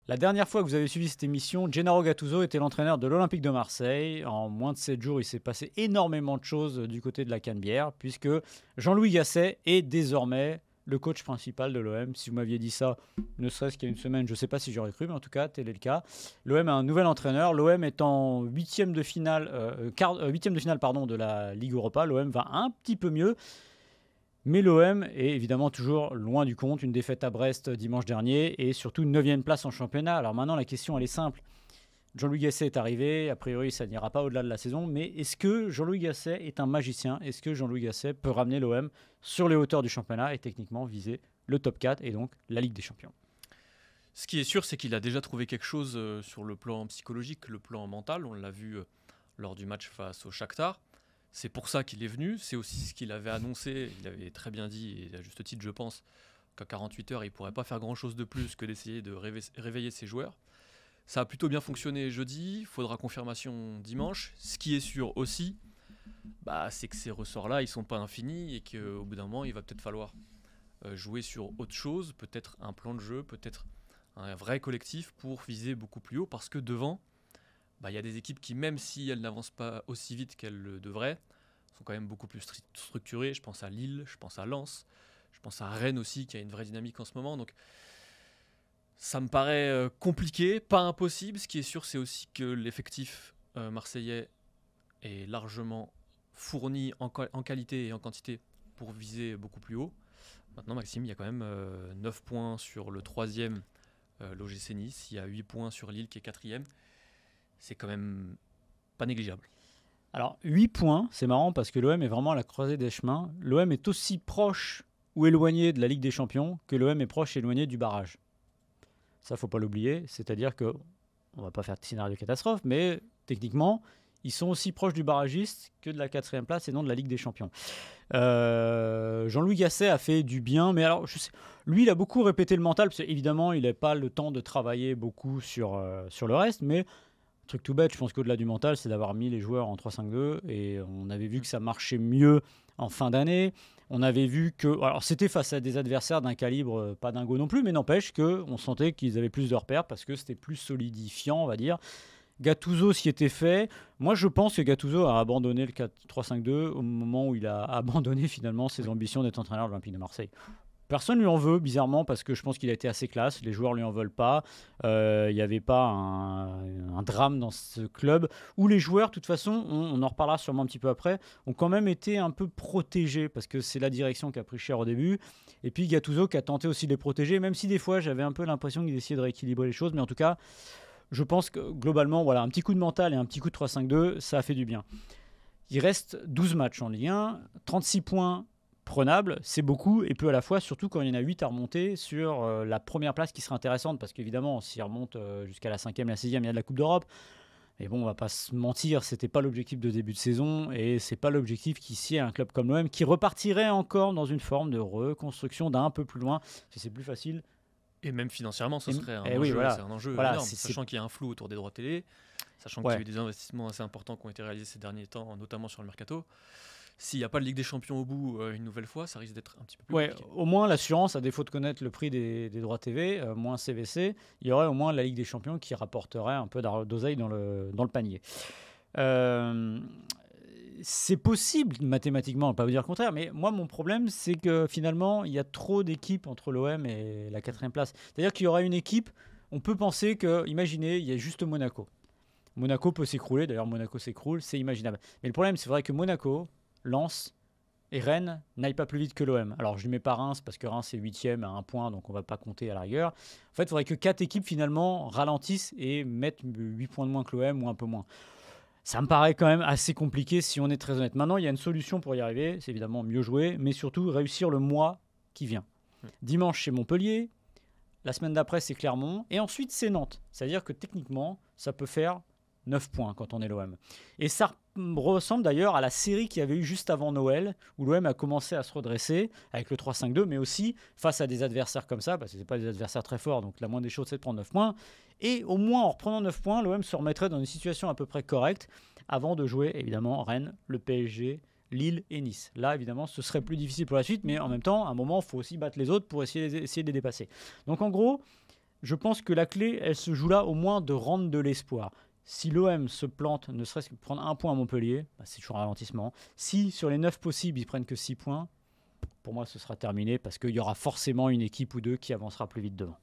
La dernière fois que vous avez suivi cette émission, Gennaro Gattuso était l'entraîneur de l'Olympique de Marseille. En moins de 7 jours, il s'est passé énormément de choses du côté de la Canebière, puisque Jean-Louis Gasset est désormais le coach principal de l'OM. Si vous m'aviez dit ça, ne serait-ce qu'il y a une semaine, je ne sais pas si j'aurais cru, mais en tout cas, tel est le cas. L'OM a un nouvel entraîneur. L'OM est en huitième de finale, de la Ligue Europa. L'OM va un petit peu mieux. Mais l'OM est évidemment toujours loin du compte. Une défaite à Brest dimanche dernier et surtout une 9e place en championnat. Alors maintenant, la question, elle est simple. Jean-Louis Gasset est arrivé. A priori, ça n'ira pas au-delà de la saison. Mais est-ce que Jean-Louis Gasset est un magicien ? Est-ce que Jean-Louis Gasset peut ramener l'OM sur les hauteurs du championnat et techniquement viser le top 4 et donc la Ligue des Champions ? Ce qui est sûr, c'est qu'il a déjà trouvé quelque chose sur le plan psychologique, le plan mental. On l'a vu lors du match face au Shakhtar. C'est pour ça qu'il est venu. C'est aussi ce qu'il avait annoncé. Il avait très bien dit, et à juste titre, je pense, qu'à 48 heures, il ne pourrait pas faire grand-chose de plus que d'essayer de réveiller ses joueurs. Ça a plutôt bien fonctionné jeudi. Il faudra confirmation dimanche. Ce qui est sûr aussi, c'est que ces ressorts-là, ils ne sont pas infinis et qu'au bout d'un moment, il va peut-être falloir jouer sur autre chose, peut-être un plan de jeu, peut-être un vrai collectif pour viser beaucoup plus haut, parce que devant, y a des équipes qui, même si elles n'avancent pas aussi vite qu'elles le devraient, sont quand même beaucoup plus structurées. Je pense à Lille, je pense à Lens, je pense à Rennes aussi, qui a une vraie dynamique en ce moment. Donc ça me paraît compliqué, pas impossible. Ce qui est sûr, c'est aussi que l'effectif marseillais est largement fourni en qualité et en quantité pour viser beaucoup plus haut. Maintenant, Maxime, il y a quand même 9 points sur le 3e l'OGC Nice, il y a 8 points sur Lille qui est 4e. C'est quand même pas négligeable. Alors, 8 points, c'est marrant parce que l'OM est vraiment à la croisée des chemins. L'OM est aussi proche ou éloigné de la Ligue des Champions que l'OM est proche et éloigné du barrage. Ça, faut pas l'oublier. C'est-à-dire que, on va pas faire de scénario de catastrophe, mais techniquement, ils sont aussi proches du barragiste que de la 4e place et non de la Ligue des Champions. Jean-Louis Gasset a fait du bien, mais alors, lui, il a beaucoup répété le mental, parce qu'évidemment, il n'a pas le temps de travailler beaucoup sur le reste, mais truc tout bête, je pense qu'au-delà du mental, c'est d'avoir mis les joueurs en 3-5-2 et on avait vu que ça marchait mieux en fin d'année. On avait vu que, alors c'était face à des adversaires d'un calibre pas dingo non plus, mais n'empêche qu'on sentait qu'ils avaient plus de repères parce que c'était plus solidifiant, on va dire. Gattuso s'y était fait. Moi, je pense que Gattuso a abandonné le 4-3-5-2 au moment où il a abandonné finalement ses ambitions d'être entraîneur de l'Olympique de Marseille. Personne lui en veut, bizarrement, parce que je pense qu'il a été assez classe. Les joueurs lui en veulent pas. Il n'y avait pas un drame dans ce club où les joueurs, de toute façon, on en reparlera sûrement un petit peu après, ont quand même été un peu protégés parce que c'est la direction qui a pris cher au début. Et puis Gattuso qui a tenté aussi de les protéger, même si des fois j'avais un peu l'impression qu'il essayait de rééquilibrer les choses. Mais en tout cas, je pense que globalement, voilà, un petit coup de mental et un petit coup de 3-5-2, ça a fait du bien. Il reste 12 matchs en Ligue 1, 36 points prenable, c'est beaucoup et peu à la fois, surtout quand il y en a 8 à remonter sur la première place qui sera intéressante parce qu'évidemment, s'il remonte jusqu'à la 5e, la 6e, il y a de la Coupe d'Europe. Mais bon, on va pas se mentir, c'était pas l'objectif de début de saison et c'est pas l'objectif qui sied à un club comme l'OM qui repartirait encore dans une forme de reconstruction d'un peu plus loin. C'est plus facile. Et même financièrement, ce serait un enjeu, oui, voilà. C'est un enjeu énorme, sachant qu'il y a un flou autour des droits télé, sachant qu'il y a eu des investissements assez importants qui ont été réalisés ces derniers temps, notamment sur le mercato. S'il n'y a pas de Ligue des Champions au bout une nouvelle fois, ça risque d'être un petit peu plus compliqué. Au moins l'assurance, à défaut de connaître le prix des droits TV, moins CVC, il y aurait au moins la Ligue des Champions qui rapporterait un peu d'oseille dans le panier. C'est possible mathématiquement, on ne va pas vous dire le contraire, mais moi mon problème c'est que finalement il y a trop d'équipes entre l'OM et la 4e place. C'est-à-dire qu'il y aura une équipe, on peut penser que, imaginez, il y a juste Monaco. Monaco peut s'écrouler, d'ailleurs Monaco s'écroule, c'est imaginable. Mais le problème c'est vrai que Monaco, Lens et Rennes n'aillent pas plus vite que l'OM. Alors je ne mets pas Reims parce que Reims est 8e à 1 point, donc on ne va pas compter à la rigueur. En fait, il faudrait que 4 équipes finalement ralentissent et mettent 8 points de moins que l'OM ou un peu moins. Ça me paraît quand même assez compliqué si on est très honnête. Maintenant, il y a une solution pour y arriver, c'est évidemment mieux jouer, mais surtout réussir le mois qui vient. Dimanche, c'est Montpellier, la semaine d'après, c'est Clermont, et ensuite, c'est Nantes. C'est-à-dire que techniquement, ça peut faire 9 points quand on est l'OM. Et ça ressemble d'ailleurs à la série qu'il y avait eu juste avant Noël, où l'OM a commencé à se redresser avec le 3-5-2, mais aussi face à des adversaires comme ça, parce que ce n'est pas des adversaires très forts, donc la moindre des choses, c'est de prendre 9 points. Et au moins, en reprenant 9 points, l'OM se remettrait dans une situation à peu près correcte, avant de jouer, évidemment, Rennes, le PSG, Lille et Nice. Là, évidemment, ce serait plus difficile pour la suite, mais en même temps, à un moment, il faut aussi battre les autres pour essayer de les dépasser. Donc en gros, je pense que la clé, elle se joue là au moins de rendre de l'espoir. Si l'OM se plante, ne serait-ce que prendre un point à Montpellier, c'est toujours un ralentissement. Si sur les 9 possibles, ils prennent que 6 points, pour moi, ce sera terminé parce qu'il y aura forcément une équipe ou deux qui avancera plus vite devant.